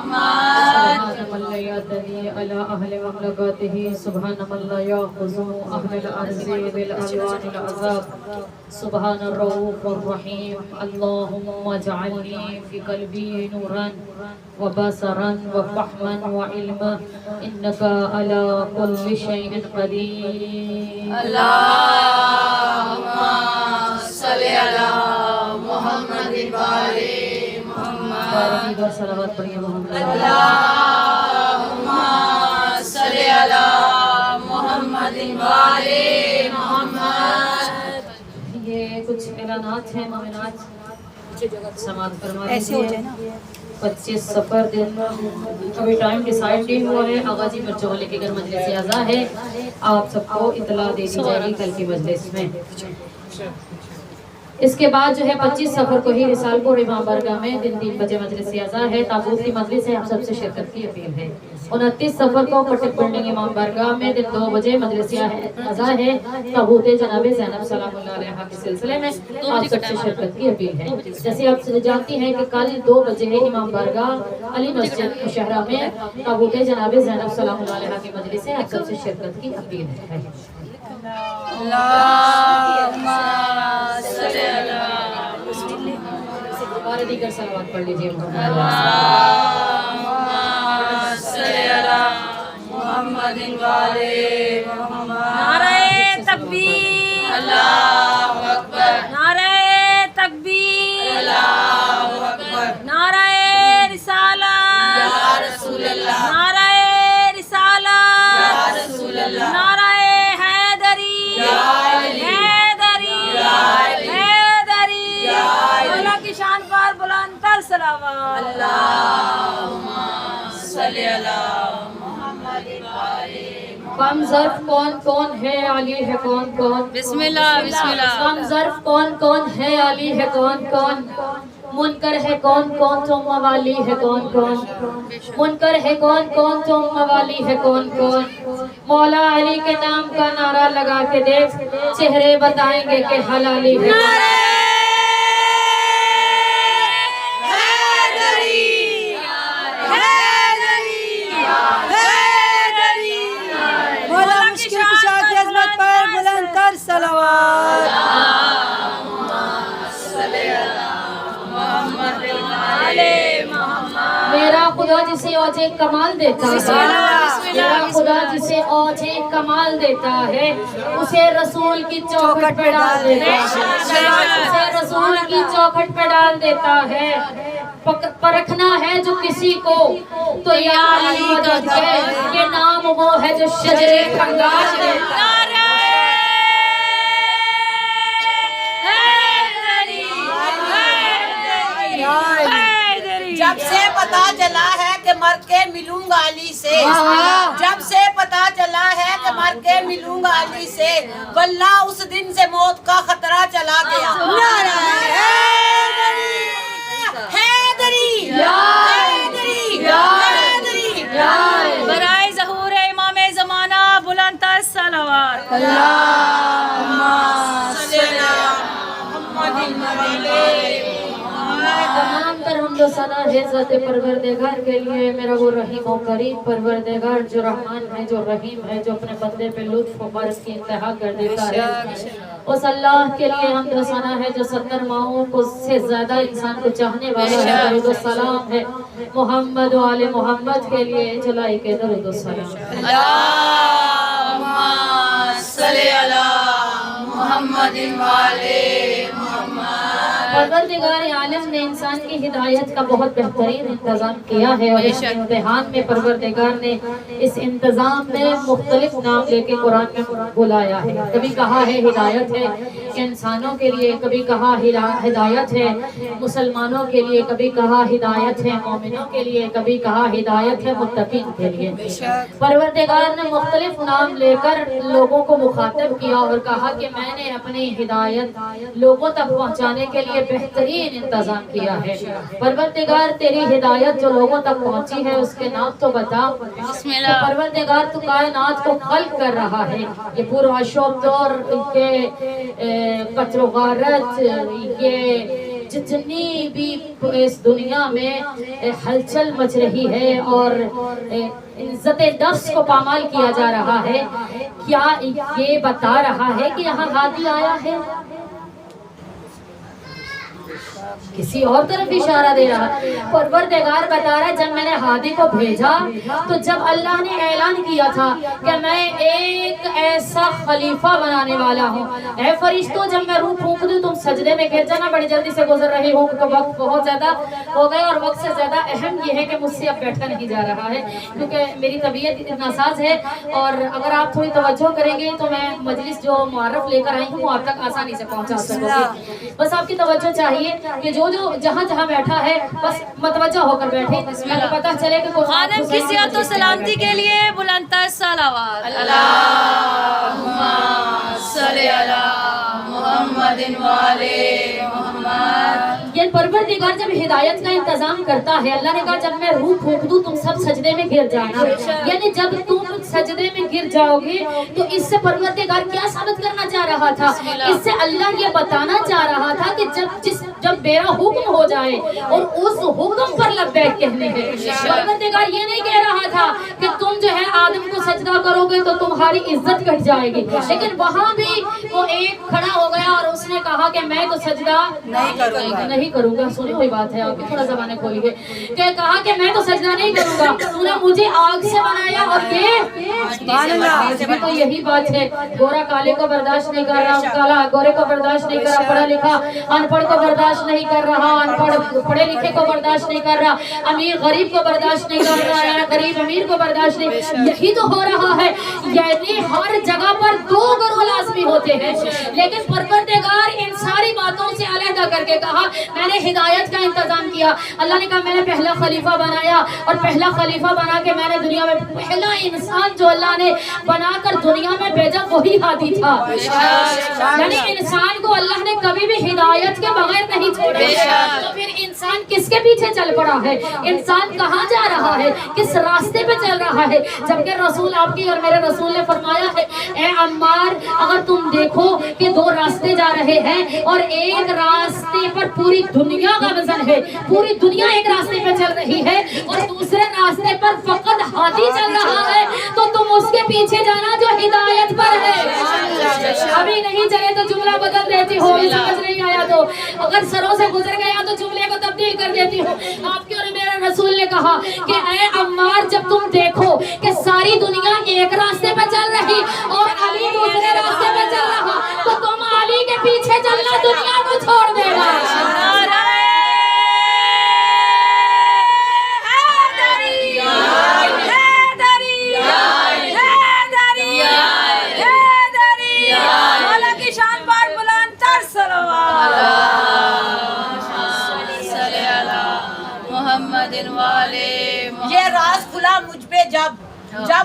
سبحان من لا يدني على أهل مملكته سبحان من لا يأخذ أهل الأرض بالألوان العذاب سبحان الرؤوف الرحيم اللهم اجعلني في قلبي نورا وبصرا وفهما وعلما إنك على كل شيء قدير اللهم صل على محمد وعلى محمد بارك صلوات پڑھیے محمد اللهم صل على محمد وعلى محمد. یہ کچھ اعلانات ہیں مومنات سماعت فرما دیجیے 25 سفر دن ابھی ٹائم ڈیسائیڈ نہیں ہوا ہے آغا جی بچوں والے کے گھر مجلس اعزا ہے آپ سب کو اطلاع دے دی جائے گی کل کی مجلس میں اس کے بعد جو ہے 25 سفر کو ہی رسال پور امام بارگاہ میں دن 3 بجے مجلس اعزا ہے تابوت کی مجلس ہے ہم سب سے شرکت کی اپیل ہے 29 سفر کو کٹک بلڈنگ امام بارگاہ میں دن 2 بجے مجلس اعزا ہے تابوت جناب زینب سلام اللہ علیہا کے سلسلے میں آپ سب سے شرکت کی اپیل ہے جیسے آپ جانتی ہیں کہ کل 2 بجے امام بارگاہ علی مسجد مشہرہ میں تابوت جناب زینب سلام اللہ علیہا کی مجلس ہے آپ سب سے شرکت کی اپیل ہے اللهم صل على اور دیگر صلوات پڑھ لیجیے اللهم صل على محمد وعلى محمد. نعرہ تکبیر اللہ اکبر نعرہ تکبیر اللہ اکبر نعرہ رسالت یا رسول اللہ نعرہ رسالت یا رسول اللہ نعرہ حیدری یا علی حیدری یا علی حیدری یا علی. مولا کی شان پر بلند تر صلوات اللهم صل على محمد وعلى کم ظرف کون کون ہے علی ہے کون کون بسم اللہ بسم اللہ کم ظرف کون کون ہے علی ہے کون کون منکر ہے کون کون تو موالی ہے کون کون منکر ہے کون کون تو موالی ہے کون کون مولا علی کے نام کا نعرہ لگا کے دیکھ چہرے بتائیں گے کہ حلالی ہے مولا مشکل کشا کی عظمت پر بلند تر صلوات میرا خدا جسے اوجھ کمال دیتا ہے میرا خدا جسے اوجھ کمال دیتا ہے اسے رسول کی چوکھٹ پہ ڈال دیتا ہے اسے رسول کی چوکھٹ پہ ڈال دیتا ہے پرکھنا ہے جو کسی کو تو یا علی مدد ہے یہ نام وہ ہے جو شجرے کنگاش دیتا ہے جب سے پتا چلا ہے کہ مر کے ملوں گا علی سے جب سے پتا چلا ہے کہ مر کے ملوں گا علی سے واللہ اس دن سے موت کا خطرہ چلا گیا حیدری حیدری حیدری برائے ظہور امام زمانہ بلند تر صلوات اللہم صلی علی محمد وعلی تمام تر حمد و ثنا ہے ذات پروردگار کے لیے میرا وہ رحیم و کریم پروردگار جو رحمان ہے جو رحیم ہے جو اپنے بندے پہ لطف و برس کی انتہا کر دیتا ہے اس اللہ کے لیے حمد و ثنا ہے جو 70 ماہوں کو سے زیادہ انسان کو چاہنے والا ہے درود و سلام ہے محمد و آل محمد کے لیے جلائی کے درود و سلام اللہم صلی علی محمد وعلی محمد. پروردگار عالم نے انسان کی ہدایت کا بہت بہترین انتظام کیا ہے اور اس امتحان میں پروردگار نے اس انتظام میں مختلف نام لے کے قرآن میں بلایا ہے کبھی کہا ہے ہدایت ہے انسانوں کے لیے کبھی کہا ہدایت ہے مسلمانوں کے لیے کبھی کہا ہدایت ہے مومنوں کے لیے کبھی کہا ہدایت ہے متقین کے لیے پروردگار نے مختلف نام لے کر لوگوں کو مخاطب کیا اور کہا کہ میں نے اپنی ہدایت لوگوں تک پہنچانے کے لیے بہترین انتظام کیا ہے پروردگار تیری ہدایت جو لوگوں تک پہنچی ہے اس کے نام تو بتا پروردگار تو کائنات کو خلق کر رہا ہے یہ پورا شوق دور یہ قطر و غارت یہ جتنی بھی اس دنیا میں ہلچل مچ رہی ہے اور عزت نفس کو پامال کیا جا رہا ہے، کیا یہ بتا رہا ہے کہ یہاں ہادی آیا ہے؟ کسی اور طرف اشارہ دے رہا ہے۔ پروردگار بتا رہا ہے جب میں نے ہادی کو بھیجا تو جب اللہ نے اعلان کیا تھا کہ میں ایک ایسا خلیفہ بنانے والا ہوں، اے فرشتوں جب میں روح پھونک دوں تم سجدے میں گر جانا، بڑی جلدی سے گزر رہی ہوں کہ وقت بہت زیادہ ہو گیا، اور وقت سے زیادہ اہم یہ ہے کہ مجھ سے اب بیٹھا نہیں جا رہا ہے کیونکہ میری طبیعت ناساز ہے، اور اگر آپ تھوڑی توجہ کریں گے تو میں مجلس جو معرف لے کر آئی ہوں وہ آپ تک آسانی سے پہنچا سکوں گی۔ بس آپ کی توجہ چاہیے کہ جو جہاں جہاں بیٹھا ہے بس متوجہ ہو کر بیٹھے، تاکہ پتہ چلے کہ خادم کی صحت و سلامتی کے لیے بلند تر صلوات۔ اللہم صلی علی محمد وعلی محمد۔ یہ پروردگار جب ہدایت کا انتظام کرتا ہے، اللہ نے کہا جب میں روح پھونک دوں تم سب سجدے میں گر جانا، یعنی جب تم سجدے میں گر جاؤ گے تو اس سے پروردگار کیا ثابت کرنا چاہ رہا تھا؟ اس سے اللہ یہ بتانا چاہ رہا تھا کہ جب میرا حکم ہو جائے اور اس حکم پر لبیک کہنے ہیں۔ پروردگار یہ نہیں کہہ رہا تھا کہ تم جو ہے آدم کو سجدہ کرو گے تو تمہاری عزت گھٹ جائے گی، لیکن وہاں بھی وہ ایک کھڑا ہو گیا اور اس نے کہا کہ میں تو سجدہ نہیں کروں گا۔ سنی ہوئی بات ہے، آپ بھی تھوڑا زبانیں کھولیے، کہ کہا کہ میں تو سجدہ نہیں کروں گا، تو نے مجھے آگ سے بنایا اور یہ تو یہی بات ہے، گورا کالے کو برداشت نہیں کر رہا، کالا گورے کو برداشت نہیں کر رہا، پڑھا لکھا ان پڑھ کو برداشت نہیں کر رہا، ان پڑھ پڑھے لکھے کو برداشت نہیں کر رہا، امیر غریب کو برداشت نہیں کر رہا ہے، غریب امیر کو برداشت نہیں، یہی تو ہو رہا ہے۔ یعنی ہر جگہ پر دو گروہ لازمی ہوتے ہیں، لیکن پروردگار ان ساری باتوں سے علیحدہ کر کے کہا میں نے ہدایت کا انتظام کیا۔ اللہ نے کہا میں نے پہلا خلیفہ بنایا، اور پہلا خلیفہ بنا کے میں نے دنیا میں پہلا انسان جو اللہ نے بنا کر دنیا میں بھیجا وہی ہادی تھا۔ یعنی انسان کو اللہ نے کبھی بھی ہدایت کے بغیر نہیں چھوڑا، تو پھر انسان کس کے پیچھے چل پڑا ہے؟ انسان کہاں جا رہا ہے؟ کس راستے پہ چل رہا ہے؟ جبکہ رسول آپ کی اور میرے رسول نے فرمایا ہے اے عمار اگر تم دیکھو کہ دو راستے جا رہے ہیں اور ایک راستے پر پوری دنیا کا وزن ہے، پوری دنیا ایک راستے پہ چل رہی ہے اور دوسرے راستے پر فقط ہادی چل رہا ہے، تو تم اس کے پیچھے جانا جو ہدایت پر ہے۔ ابھی نہیں چلے تو جملہ بدل دیتی ہو، سمجھ نہیں آیا تو اگر سروں سے گزر گیا تو جملے کو تبدیل کر دیتی ہو۔ آپ کے اور میرے رسول نے کہا کہ اے عمار جب تم دیکھو کہ ساری دنیا ایک راستے پہ چل رہی اور علی دوسرے راستے پہ چل رہا، تو تم علی کے پیچھے چلنا دنیا کو چھوڑ دینا۔ یہ راز کھلا مجھ پہ جب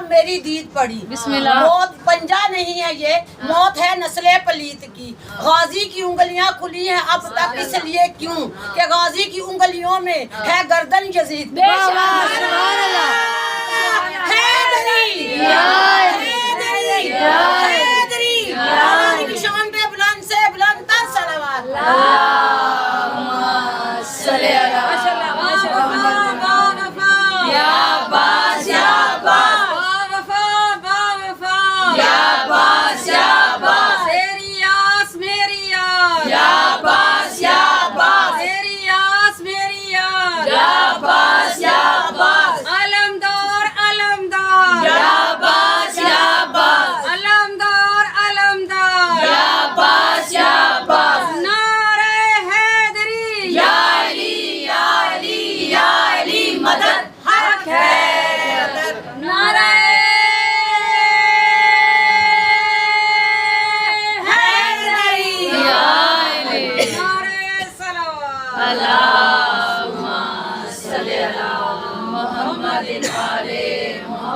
میری دید پڑی۔ بسم اللہ۔ موت پنجہ نہیں ہے، یہ موت ہے نسل پلیت کی۔ غازی کی انگلیاں کھلی ہیں اب تک اس لیے کیوں کہ غازی کی انگلیوں میں ہے گردن یزید۔ حیدری شان پہ بلند سے بلند تر صلوات۔ اللہم صلی علی محمد وعلی محمد۔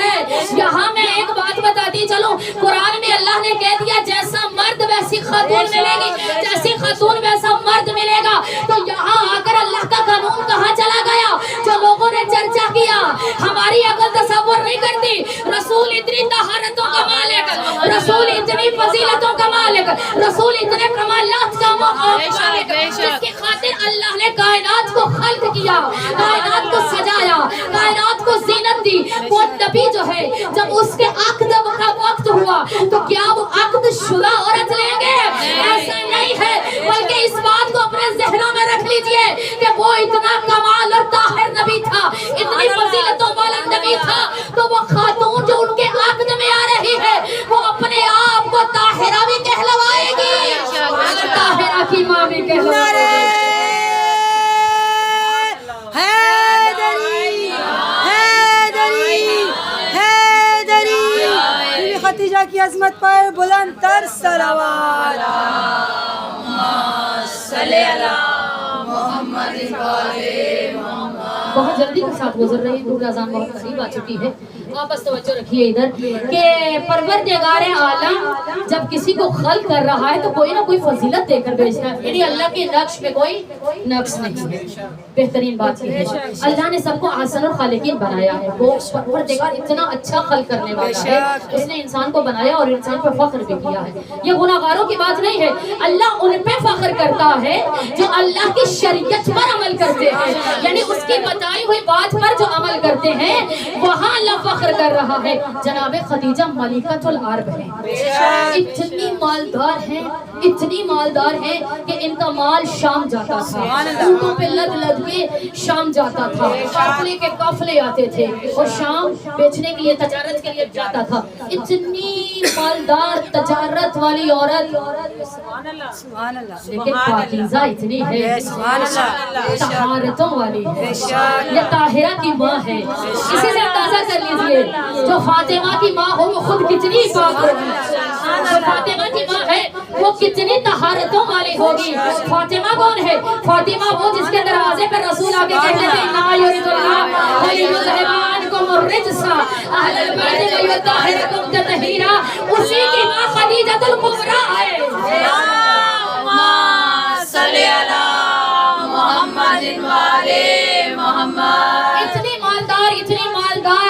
ہے. یہاں میں ایک بات بتاتی چلوں, قرآن میں اللہ نے کہہ دیا جیسا مرد ویسی خاتون ملے گی, جیسی خاتون ویسا مرد ملے گا. تو یہاں آ کر اللہ کا قانون کہاں چلا گیا جو لوگوں نے چرچا کیا؟ ہماری عقل تصور نہیں کرتی. رسول اتنی طہارتوں کا مالک, رسول اتنی فضیلتوں کا مالک, رسول اتنے کمالات کا مالک, جس کی خاطر اللہ نے کائنات کو خلق کیا, کائنات کو سجایا, کائنات کو زینت دی. وہ نبی جو ہے جب اس کے عقد کا وقت ہوا تو کیا وہ عقد شدہ عورت لیں گے؟ ایسا نہیں ہے, بلکہ اس بات کو اپنے ذہنوں میں رکھ لیجئے کہ وہ اتنا کمال اور طاہر نبی تھا, اتنی فضیلتوں والا نبی تھا, تو وہ خاتون جو ان کے عقد میں آ رہی ہے وہ اپنے آپ کو طاہرہ بھی کہلوائے گی, طاہرہ کی ماں بھی کہلوائے گی. خدیجہ کی عظمت پر بلند تر صلوات. بہت جلدی کے ساتھ گزر رہی ہے کیونکہ اذان بہت قریب آ چکی ہے. واپس توجہ رکھیے ادھر کہ پروردگار عالم جب کسی کو خلق کر رہا ہے تو کوئی نہ کوئی فضیلت دے کر بھیجتا ہے, یعنی اللہ کے نقش میں کوئی نقص نہیں ہے. بہترین بات یہ ہے اللہ نے سب کو احسن الخالقین بنایا ہے. وہ پروردگار اتنا اچھا خلق کرنے والا ہے, اس نے انسان کو بنایا اور انسان پر فخر بھی کیا ہے. یہ گناہگاروں کی بات نہیں ہے, اللہ ان پہ فخر کرتا ہے جو اللہ کی شریعت پر عمل کرتے ہیں, یعنی اس کی بتائی ہوئی بات پر جو عمل کرتے ہیں وہاں اللہ فخر کر رہا ہے. جناب خدیجہ ملکۃ العرب ہے, اتنی مالدار ہیں, اتنی مالدار ہیں کہ ان کا مال شام جاتا تھا, اونٹوں پہ لد لد کے شام جاتا تھا, قافلے کے قافلے آتے تھے اور شام بیچنے کے لیے تجارت کے لیے جاتا تھا. اتنی مالدار تجارت والی عورت, لیکن پاکیزہ اتنی ہے, طہارتوں والی ہے, یہ طاہرہ کی ماں ہے. اسی سے اندازہ کر لیجئے جو فاطمہ کی ماں ہو وہ خود کتنی پاک ہوگی, جو فاطمہ کی ماں ہے وہ کتنی طہارتوں والی ہوگی. فاطمہ کون ہے؟ فاطمہ وہ جس کے دروازے پر رسول آگے کہتے تھے لا یرید اللہ ولیذہب عنکم الرجس اہل البیت ویطہرکم تطہیرا. اسی کی ماں خدیجۃ الکبریٰ ہے. اللہم صلی علی محمد وعلی محمد. اتنی مالدار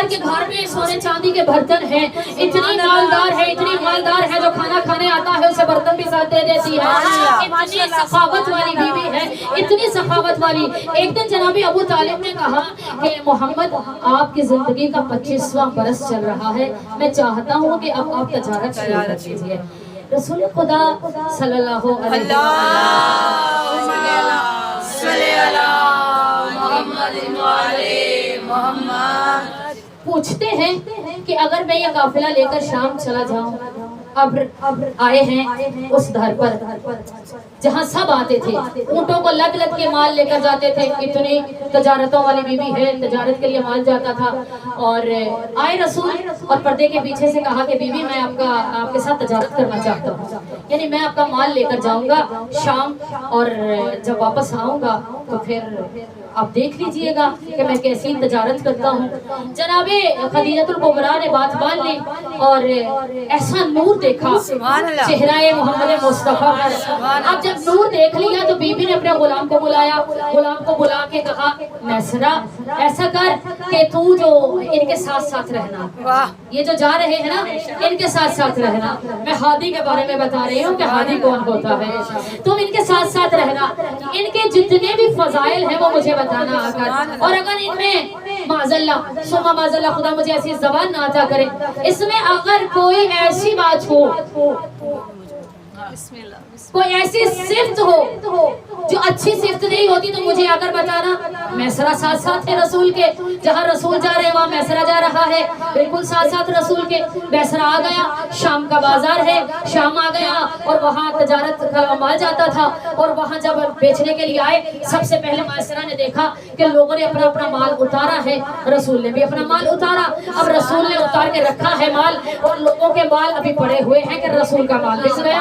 کہ گھر میں سونے چاندی کے برتن ہیں, اتنی مالدار ہے جو کھانا کھانے آتا ہے اسے برتن بھی ساتھ دے دیتی ہے. اتنی سخاوت والی بیوی ہے, اتنی سخاوت والی. ایک دن جناب ابو طالب نے کہا کہ محمد آپ کی زندگی کا 25واں برس چل رہا ہے, میں چاہتا ہوں کہ اب آپ تجارت شروع کر دیجیے. رسول خدا صلی اللہ علیہ وسلم پوچھتے ہیں کہ اگر میں یہ قافلہ لے کر شام چلا جاؤں, اب آئے ہیں اس دھر پر جہاں سب آتے تھے, اونٹوں کو لد لد کے مال لے کر جاتے تھے, اتنی تجارتوں والی بیوی ہے, تجارت کے لیے مال جاتا تھا. اور آئے رسول اور پردے کے پیچھے سے کہا کہ بیوی میں آپ کے ساتھ تجارت کرنا چاہتا ہوں, یعنی میں آپ کا مال لے کر جاؤں گا شام, اور جب واپس آؤں گا تو پھر آپ دیکھ لیجئے گا کہ میں کیسی تجارت کرتا ہوں. جناب خدیجۃ الکبریٰ نے بات مان لی اور ایسا نور دیکھا چہرہ محمد مصطفیٰ پر. اب جب نور دیکھ لیا تو بی بی نے اپنے غلام کو بلایا, غلام کو بلا کے کہا میسرہ ایسا کر کہ تو جو ان کے ساتھ ساتھ رہنا, یہ جو جا رہے ہیں نا ان کے ساتھ ساتھ رہنا. میں ہادی کے بارے میں بتا رہی ہوں کہ ہادی کون ہوتا ہے, تم ان کے ساتھ ساتھ رہنا, ان کے جتنے بھی فضائل ہیں وہ مجھے بتانا آ کر, اور اگر ان میں معذاللہ سما معذاللہ خدا مجھے ایسی زبان نہ عطا کرے, اس میں اگر کوئی ایسی بات ہو, کوئی ایسی صفت ہو جو اچھی صفت نہیں ہوتی تو مجھے آ کر بتانا. میسرہ ساتھ ساتھ ہے رسول کے, جہاں رسول جا رہے ہیں وہاں میسرہ جا رہا ہے, بالکل ساتھ ساتھ رسول کے. میسرہ آ گیا, شام کا بازار ہے, شام آ گیا اور وہاں تجارت کا مال جاتا تھا, اور وہاں جب بیچنے کے لیے آئے سب سے پہلے میسرہ نے دیکھا کہ لوگوں نے اپنا اپنا مال اتارا ہے, رسول نے بھی اپنا مال اتارا. اب رسول نے اتار کے رکھا ہے مال اور لوگوں کے مال ابھی پڑے ہوئے ہیں کہ رسول کا مال بک گیا.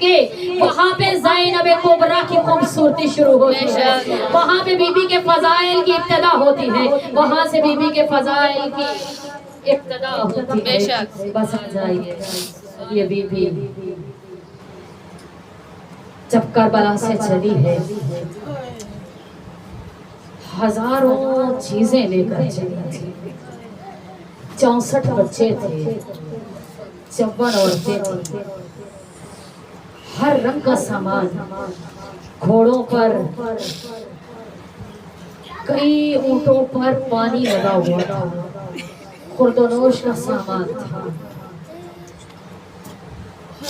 کے وہاں پہ زینب کبریٰ کی خوبصورتی شروع ہوتی ہے، وہاں پہ بی بی کے فضائل کی ابتدا ہوتی ہے، وہاں سے بی بی کے فضائل کی ابتدا ہوتی ہے۔ بس آ جائیے، یہ بی بی جب کربلا سے چلی ہے ہزاروں چیزیں لے کر چلی تھی، 64 بچے تھے، 54 عورتیں تھیں، ہر رنگ کا سامان، گھوڑوں پر، کئی اونٹوں پر پانی لگا ہوا تھا، خورد و نوش کا سامان تھا۔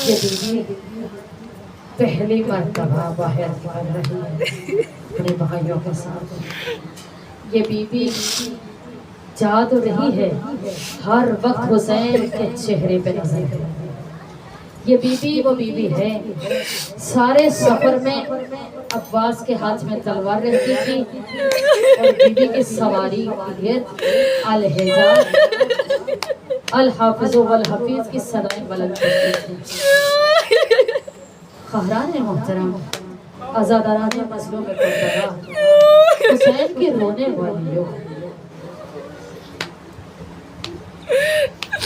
یہ بیوی پہلی مرتبہ باہر نکل رہی ہے اپنے بھائیوں کے ساتھ۔ یہ بیوی جا تو رہی ہے، ہر وقت حسین کے چہرے پہ نظر ہے۔ یہ بیوی وہ بیوی ہے، سارے سفر میں عباس کے ہاتھ میں تلوار رہتی تھی اور بیوی کی سواری یہ الحجاج الحافظ والحفیظ کی صدائیں بلند کرتی تھی۔ خہران محترم، عزاداران مظلوم کربلا، حسین کی رونے والیوں،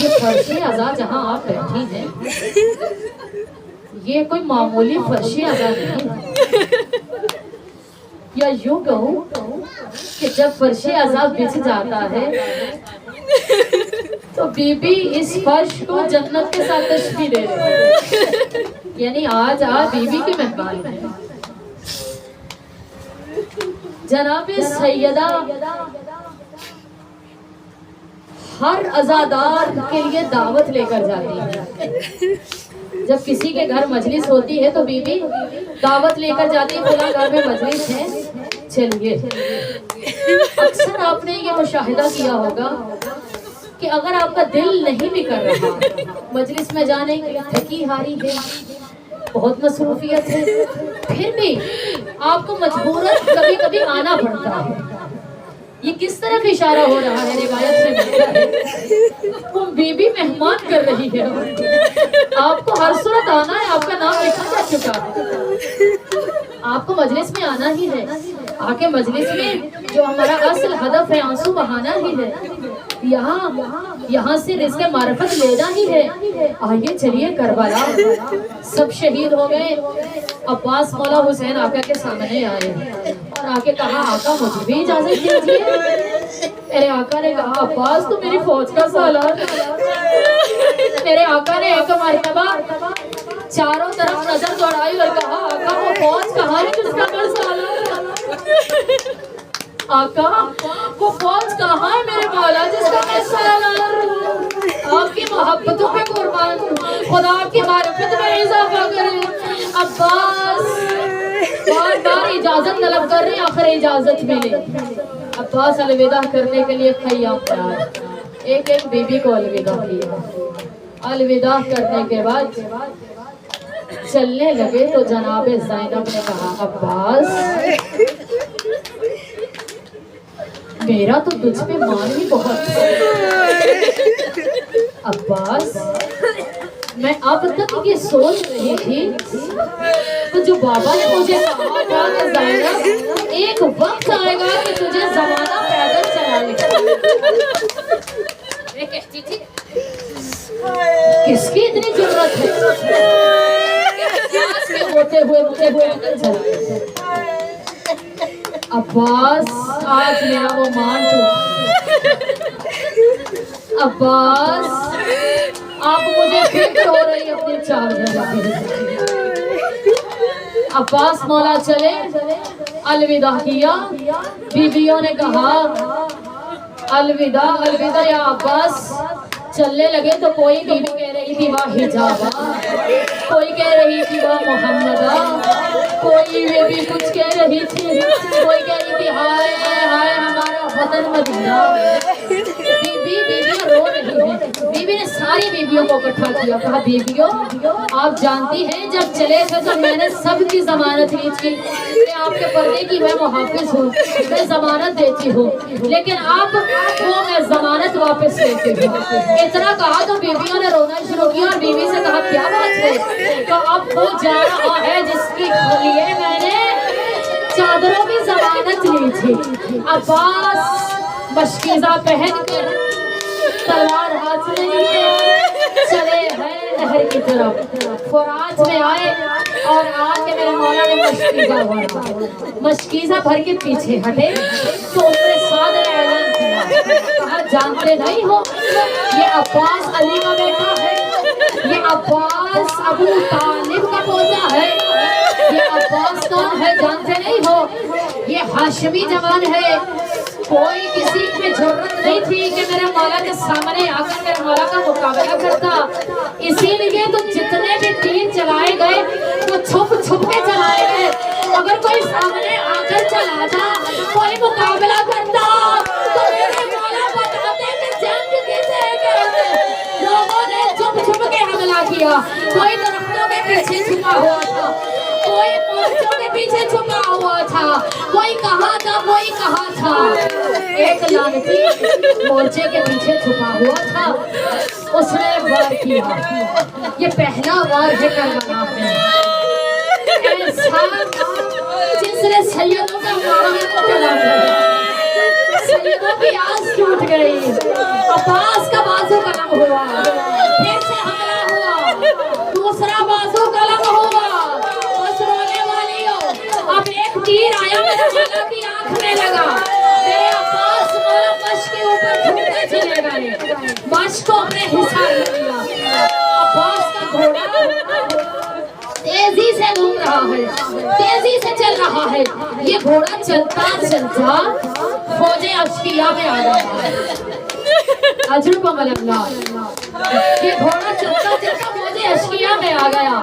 یہ فرشِ عزا جہاں آپ بیٹھی ہیں، یہ کوئی معمولی فرشِ عزا نہیں، یا یوں کہوں کہ جب فرشِ عزا بچھ جاتا ہے تو بی بی اس فرش کو جنت کے ساتھ تشبیہ دے رہی ہے، یعنی آج آپ بی بی کے مہمان ہیں۔ جناب سیدہ ہر عزادار کے لیے دعوت لے کر جاتی ہے، جب کسی کے گھر مجلس ہوتی ہے تو بی بی دعوت لے کر جاتی ہے، فلاں گھر میں مجلس ہے چلیے۔ اکثر آپ نے یہ مشاہدہ کیا ہوگا کہ اگر آپ کا دل نہیں بھی کر رہا مجلس میں جانے کے لیے، تھکی ہاری ہے، بہت مصروفیت ہے، پھر بھی آپ کو مجبوراً کبھی کبھی آنا پڑتا ہے۔ یہ کس طرف اشارہ ہو رہا ہے؟ روایت سے ملتا ہے وہ بی بی مہمان کر رہی ہے، آپ کو ہر صورت آنا ہے، آپ کا نام لکھا جا چکا ہے، آپ کو مجلس میں آنا ہی ہے، آ کے مجلس میں جو ہمارا اصل ہدف ہے آنسو بہانا ہی ہے، یہاں سے رزق معرفت لینا ہی ہے۔ آئیے چلیے کربلا، سب شہید ہو گئے، عباس مولا حسین آقا کے سامنے آئے اور آ کے کہا آقا مجھے بھی اجازت دیجیے۔ میرے آقا نے کہا عباس تو میری فوج کا سالار۔ میرے آقا نے ایک مرتبہ چاروں طرف نظر دوڑائی اور کہا آقا وہ فوج کہاں ہے جس کا میں سالار؟ آقا وہ فوج کہاں ہے میرے مولا جس کا میں سالار؟ آپ کی محبتوں پہ قربان، خدا کی معرفت میں اضافہ کریں۔ عباس بار بار اجازت طلب کر رہے ہیں، آخر اجازت ملے۔ عباس الوداع کرنے کے لیے خیام پر آئے، ایک ایک بی بی کو الوداع کیا۔ الوداع کرنے کے بعد چلنے لگے تو جناب زینب نے کہا عباس میرا تو تجھ پہ مان ہی بہت ہے۔ عباس میں اب تک یہ سوچ رہی تھی تو جو بابا نے مجھے کہا تھا کہ زینب ایک وقت آئے گا کہ تجھے زمانہ پیدل چلانے کا، میں کہتی تھی کس کی اتنی ضرورت ہے کہ ہوتے ہوئے مجھے پیدل چلانے۔ عباس آج میرا وہ مان ٹوٹا۔ عباس آپ مجھے فکر ہو رہی اپنے چار۔ عباس مولا چلے، الوداع کیا، بیویوں نے کہا الوداع الوداع یا عباس۔ چلنے لگے تو کوئی بیوی کہہ رہی تھی واہ حجابہ، کوئی کہہ رہی تھی واہ محمدہ، کوئی بھی کچھ کہہ رہی تھی، کوئی کہہ رہی تھی ہائے ہائے ہائے ہمارا وطن مدینہ۔ بیویاں رو رہی ہیں۔ بیوی نے ساری بیویوں کو اکٹھا کیا، کہا بیویوں آپ جانتی ہیں جب چلے تھے تو میں نے سب کی ضمانت لی تھی، میں آپ کے پردے کی میں محافظ ہوں، میں ضمانت دیتی ہوں، لیکن اب وہ میں ضمانت واپس لیتی ہوں۔ اتنا کہا تو بیویوں نے رونا شروع کیا اور بیوی سے کہا کیا بات ہے؟ تو اب وہ جا رہا ہے جس کے لیے میں نے چادروں کی ضمانت لی تھی۔ عباس مشکیزہ پہن کر تلوار ہاتھ میں لیے چلے ہیں نہر کی طرف۔ فرات میں آئے اور آ کے میرے مولا نے مشکیزہ بھرا۔ مشکیزہ بھر کے پیچھے ہٹے تو اس نے سعد نے اعلان کیا، کہا جانتے نہیں ہو یہ عباس علی کا بیٹا ہے، یہ عباس ابو طالب کا پوتا ہے، یہ عباس کون ہے جانتے نہیں ہو، یہ ہاشمی جوان ہے۔ کوئی کسی میں جرت نہیں تھی کہ میرے مولا کے سامنے آ کر میرے مولا کا مقابلہ کرتا، اسی لیے تو جتنے بھی تیر چلائے گئے وہ چھپ چھپ کے چلائے گئے۔ اگر کوئی سامنے آ کر چلا جا، کوئی مقابلہ کرتا تو میرے مولا بتاتے کہ جنگ کسے کہتے۔ لوگوں نے چھپ چھپ کے حملہ کیا، کوئی درختوں کے پیچھے چھپا ہوا تھا، کوئی مورچوں کے پیچھے چھپا ہوا تھا، کوئی کہاں تھا کوئی کہاں تھا۔ ایک لعنتی مورچے کے پیچھے چھپا ہوا تھا، اس نے وار کیا۔ یہ پہلا وار ہے کربلا میں، ایسا جس نے سیدوں کا مارا چلا گیا، سیدوں کی آس ٹوٹ گئی۔ عباس کا بازو قلم ہوا، پھر سے حملہ ہوا، دوسرا بازو قلم ہوا۔ بس رونے والی ہو، اب ایک تیر آیا میرے مولا کی آنکھ میں لگا، میرے عباس مولا مشق کے اوپر ٹھوکتے چلے گئے، مشق کو اپنے حصہ لے لیا۔ عباس کا گھوڑا تیزی سے گھوم رہا ہے، تیزی سے چل رہا ہے۔ یہ گھوڑا چلتا چلتا فوج اشقیاء میں آ گیا۔ عجب اللہ، یہ گھوڑا چلتا چلتا فوج اشقیاء میں آ گیا۔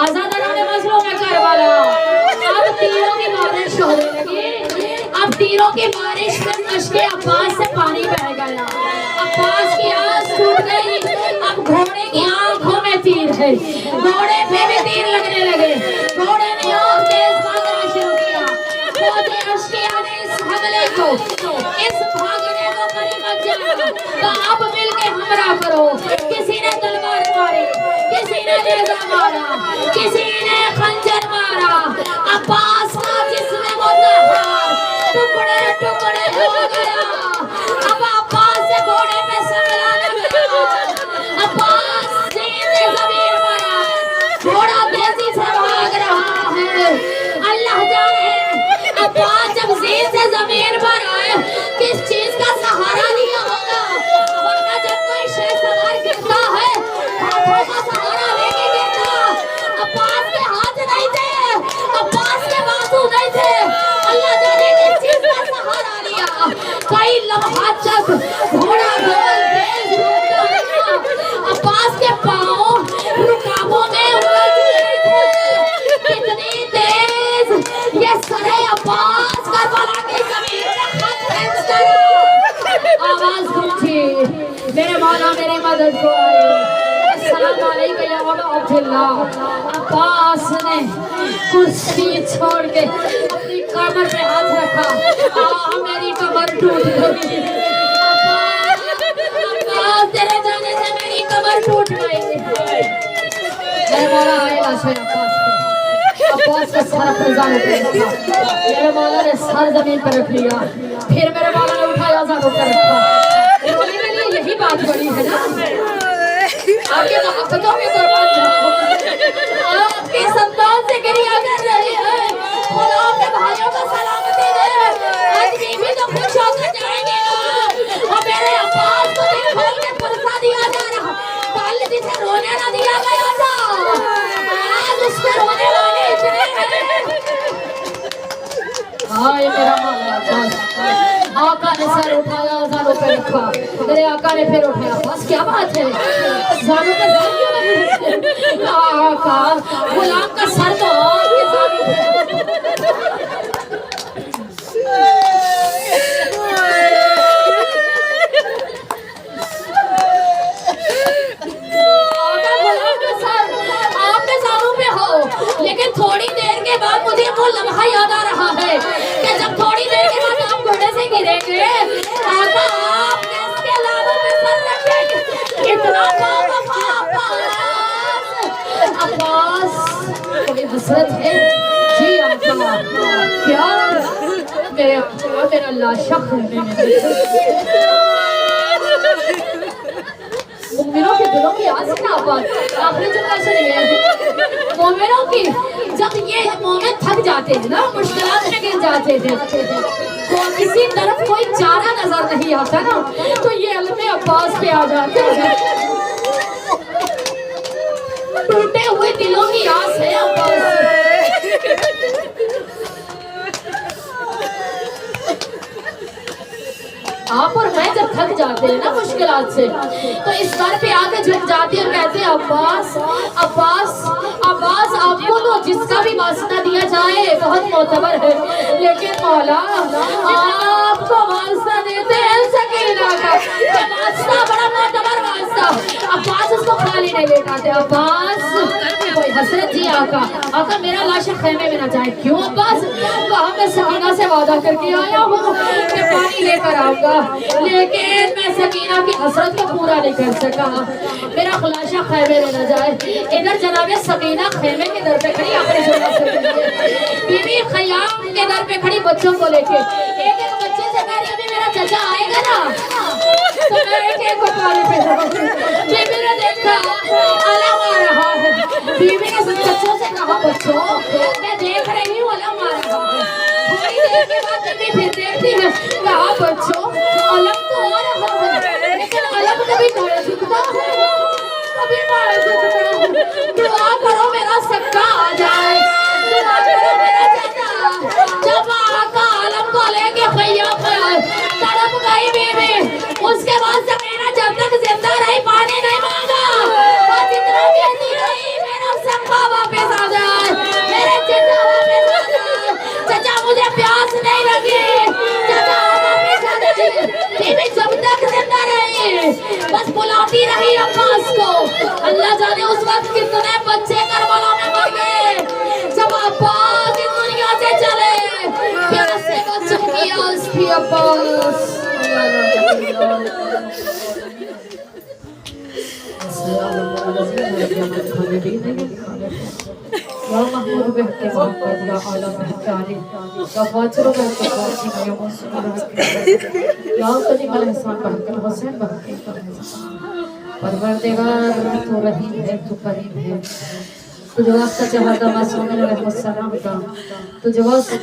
آزاداران مظلوم کربلا، اب تیروں کی بارش ہونے لگی، اب تیروں کی بارش میں مشق عباس سے پانی بہ گیا۔ عباس کی آس ٹوٹ گئی، اب گھوڑے کی آنکھوں میں تیر ہے، گھوڑے پہ بھی تیر لگنے لگے۔ گھوڑے نے اور تیز بھاگنا شروع کیا۔ فوج اشقیاء نے اس حملے کو، اس بھاگنے کو غنیمت جانا، تو اب مل کے ہمراہ کرو۔ کسی نے تلوار ماری، کسی نے نیزہ مارا، کسی نے خنجر مارا۔ عباس کا جسم مطہر ٹکڑے ٹکڑے ہو گیا۔ اب عباس سے گھوڑے پہ سنبھلا نہ گیا۔ عباس زین زمین پر آئے، گھوڑا تیزی سے بھاگ رہا ہے۔ اللہ جانے عباس جب زین سے زمین پر آئے کس چیز کا سہارا لیا ہوگا، ورنہ جب کوئی شے سوار گرتا ہے ہاتھوں کا سہارا لے کے گرتا۔ عباس کے ہاتھ نہیں تھے، عباس کے بازو نہیں تھے، اللہ جانے کس چیز کا سہارا لیا۔ کئی لمحات تک گھوڑا گول تیز روکتا رہا، عباس کے پاؤں رکابوں میں الجھ گئے تھے۔ کتنی تیز یہ سرے عباس کربلا کی زمین میں خط کھینچ کر آواز گونجی، میرے مولا میری مدد کو آئے۔ السلام علیکم یا ابا عبداللہ۔ عباس نے کرسی چھوڑ کے اپنی کمر پہ ہاتھ رکھا، میری کمر ٹوٹ گئی۔ عباس تیرے جانے سے میری کمر ٹوٹ گئی۔ میرے مولا آئے لاشے عباس کا سر اپنے زانوں پہ رکھا، میرے مولا نے سر زمین پر رکھ لیا، پھر میرے مولا نے اٹھایا زانوں پر رکھا۔ رونے کے لیے یہی بات بڑی ہے نا، آپ کے محبتوں میں قربان جاؤ، آپ کے سندان سے گریہ کر رہے ہیں۔ خدا آپ کے بھائیوں کو سلامتی دے، آج بیوی تو خوش ہو کر جائیں گے نا۔ اور میرے عباس کو دل کھول کے پرسا دیا جا رہا، کل جسے رونے نہ دیا گیا تھا، آج اس پہ رونے والے اتنے ہیں۔ ہائے میرا مولا عباس، آقا نے سر اٹھایا زانوں پہ رکھا، میرے آقا نے پھر اٹھایا۔ بس کیا بات ہے، زانوں پہ سر کیوں رکھے؟ آقا غلام کا سر تو آپ کے زانوں پہ۔ آقا غلام کا سر آپ کے زانوں پہ ہو، لیکن تھوڑی دیر کے بعد مجھے وہ لمحہ یاد آ رہا ہے کہ جب تھوڑی دیر کے بعد آپ گھوڑے سے گریں گے، آقا آپ کس کے لابوں پہ سر رکھیں گے؟ اتنا عباس حسرت ہے جی آقا کیا میرے آقا میرا لاشا خیمے میں مومنوں کے دلوں کی آس ہے آباد آپ نے جب ایسا نہیں ہے مومنوں کی جب یہ مومن تھک جاتے ہیں نا مشکلات میں گر جاتے ہیں تو کسی طرف کوئی چارہ نظر نہیں آتا نا تو یہ علم عباس پہ آ جاتے ہیں ٹوٹے ہوئے دلوں کی آس ہے عباس آپ اور میں جب تھک جاتے ہیں نا مشکلات سے تو اس بار پہ آگے جھک جاتے ہیں اور کہتے ہیں عباس عباس عباس آپ کو تو جس کا بھی واسطہ دیا جائے بہت معتبر ہے لیکن مولا آپ کو واسطہ دیتے ہیں سکینہ کا یہ واسطہ بڑا معتبر واسطہ عباس اس کو خالی نہیں لیٹاتے عباس کوئی حسرت جی آقا میرا لاشا خیمے میں نہ جائے کیوں عباس کہا میں سکینہ سے وعدہ کر کے آیا ہوں کہ پانی لے کر آؤں گا لیکن میں سکینہ کی حسرت کو پورا نہیں کر سکا میرا خلاشہ خیمے میں نہ جائے ادھر جناب سکینہ خیمے کے در پہ کھڑی اپنے جگہ سے بی بی خیام کے در پہ کھڑی بچوں کو لے کے ایک ایک بچے سے کہہ رہی ابھی میرا چچا آئے گا نا تو میں ایک ایک کو پانی پہ جاؤں بی بی نے دیکھا علم آ رہا ہے بی بی نے بچوں سے کہا بچوں میں دیکھ رہی ہوں علم آ رہا ہے تھوڑی دیر کے بعد بی بی پھر دیکھتی ہے کہا بچوں علم تو آ رہا ہے لیکن علم کبھی پائے جھکتا ہے کبھی پائے جھکتا ہے دعا کرو میرا سکا آ جائے دعا کرو میرا چچا جب آقا علم کو لے کے خیام پہ آئے تڑپ گئی بی بی اس کے بعد سکینہ جب تک زندہ رہی پانی نہیں مانگا بس اتنا کہتی رہی میرا سکا واپس آ جائے میرے چچا واپس آ جائے چچا مجھے پیاس نہیں لگی چچا واپس آ جائے بی بی جب تک زندہ رہی بس بلاتی رہی عباس کو اللہ جانے اس وقت کتنے بچے کربلا میں مر گئے جب عباس اس دنیا سے چلے پیاس سے بچوں کی آس تھی عباس یا محمود بہتے محمد یا عالم بہتانی یا فاجر بہتے فاجر یا موسیقی بہتے یا قدیم الحسان بہتے حسین بہتے پروردگار تو رحیم ہے تو کریم ہے تجھے واسطہ چاہتا معصوم علیہ السلام کا تجھے واسطہ